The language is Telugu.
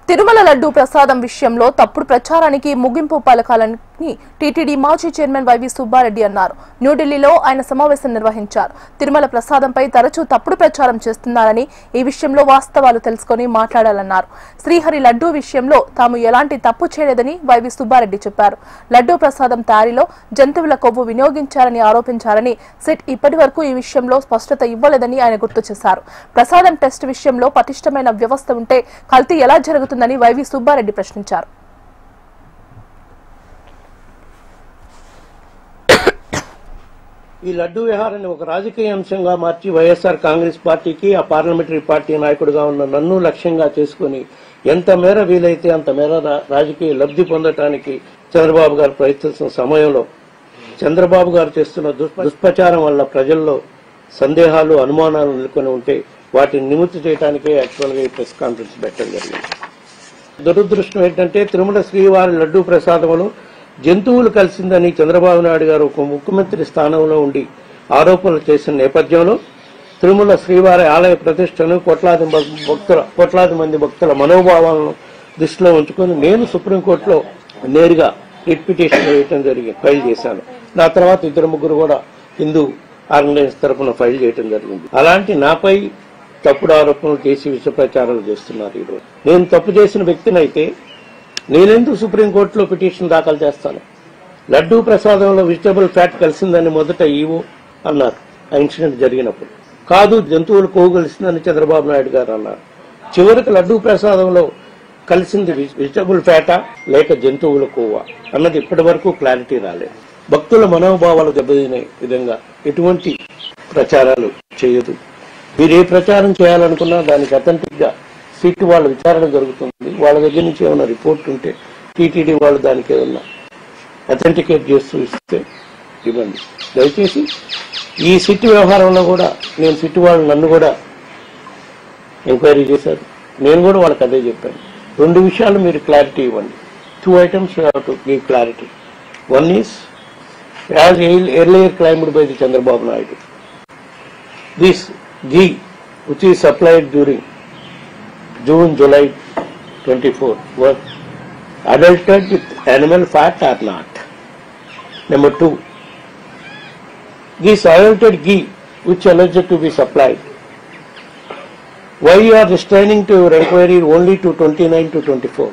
తిరుమల లడ్డూ ప్రసాదం విషయంలో తప్పుడు ప్రచారానికి ముగింపు పలకాలని టీటీడీ మాజీ చైర్మన్ వైవి సుబ్బారెడ్డి అన్నారు. న్యూఢిల్లీలో ఆయన సమావేశం నిర్వహించారు. తిరుమల ప్రసాదంపై తరచూ తప్పుడు ప్రచారం చేస్తున్నారని, ఈ విషయంలో వాస్తవాలు తెలుసుకుని మాట్లాడాలన్నారు. శ్రీహరి లడ్డూ విషయంలో తాము ఎలాంటి తప్పు చేయలేదని వైవి సుబ్బారెడ్డి చెప్పారు. లడ్డూ ప్రసాదం తయారీలో జంతువుల కొవ్వు వినియోగించారని ఆరోపించారని, సిట్ ఇప్పటి వరకు ఈ విషయంలో స్పష్టత ఇవ్వలేదని ఆయన గుర్తు చేశారు. ప్రసాదం టెస్ట్ విషయంలో పటిష్టమైన వ్యవస్థ ఉంటే కల్తీ ఎలా జరుగుతుందని వైవి సుబ్బారెడ్డి ప్రశ్నించారు. ఈ లడ్డూ వ్యవహారాన్ని ఒక రాజకీయ అంశంగా మార్చి వైఎస్ఆర్ కాంగ్రెస్ పార్టీకి, ఆ పార్లమెంటరీ పార్టీ నాయకుడిగా ఉన్న నన్ను లక్ష్యంగా చేసుకుని ఎంత మేర వీలైతే అంత మేర రాజకీయ లబ్ధి పొందటానికి చంద్రబాబు గారు ప్రయత్నిస్తున్న సమయంలో చంద్రబాబు గారు చేస్తున్న దుష్ప్రచారం వల్ల ప్రజల్లో సందేహాలు, అనుమానాలు నెలకొని ఉంటే వాటిని నివృత్తి చేయడానికే యాక్చువల్గా ఈ ప్రెస్ కాన్ఫరెన్స్ పెట్టడం జరిగింది. దురదృష్టం ఏంటంటే తిరుమల శ్రీవారి లడ్డూ ప్రసాదంలో జంతువులు కలిసిందని చంద్రబాబు నాయుడు గారు ఒక ముఖ్యమంత్రి స్థానంలో ఉండి ఆరోపణలు చేసిన నేపథ్యంలో తిరుమల శ్రీవారి ఆలయ ప్రతిష్టను కోట్లాది మంది భక్తుల మనోభావాలను దృష్టిలో ఉంచుకొని నేను సుప్రీంకోర్టులో నేరుగా రిట్ పిటిషన్ వేయడం జరిగింది, ఫైల్ చేశాను. నా తర్వాత ఇద్దరు ముగ్గురు కూడా హిందూ ఆర్గనైజేషన్ తరఫున ఫైల్ చేయడం జరిగింది. అలాంటి నాపై తప్పుడు ఆరోపణలు చేసి విష ప్రచారాలు చేస్తున్నారు. ఈరోజు నేను తప్పు చేసిన వ్యక్తినైతే నేనెందుకు సుప్రీంకోర్టులో పిటిషన్ దాఖలు చేస్తాను? లడ్డూ ప్రసాదంలో వెజిటబుల్ ఫ్యాట్ కలిసిందని మొదట ఈవో అన్నారు ఆ ఇన్సిడెంట్ జరిగినప్పుడు. కాదు, జంతువులు కొవ్వు కలిసిందని చంద్రబాబు నాయుడు గారు అన్నారు. చివరికి లడ్డూ ప్రసాదంలో కలిసింది వెజిటబుల్ ఫ్యాటా లేక జంతువుల కొవ్వా అన్నది ఇప్పటి వరకు క్లారిటీ రాలేదు. భక్తుల మనోభావాలు దెబ్బతినే విధంగా ఎటువంటి ప్రచారాలు చేయదు. మీరు ఏ ప్రచారం చేయాలనుకున్నా దానికి అథెంటిక్ గా సిట్ వాళ్ళ విచారణ జరుగుతుంది. వాళ్ళ దగ్గర నుంచి ఏమైనా రిపోర్ట్ ఉంటే టీటీడీ వాళ్ళు దానికి ఏమన్నా అథెంటికేట్ చేస్తూ ఇస్తే ఇవ్వండి. దయచేసి ఈ సిట్ వ్యవహారంలో కూడా నేను సిట్ వాళ్ళు నన్ను కూడా ఎంక్వైరీ చేశారు. నేను కూడా వాళ్ళకి అదే చెప్పాను. రెండు విషయాలు మీరు క్లారిటీ ఇవ్వండి. 2 items you have to give clarity. One is, as earlier claimed by the Chandrababu Naidu, this ghee which is supplied during June-July 24 was adulterated with animal fat or not. Number 2, this adulterated ghee which alleged to be supplied, why you are restraining to your inquiry only to 29 to 24?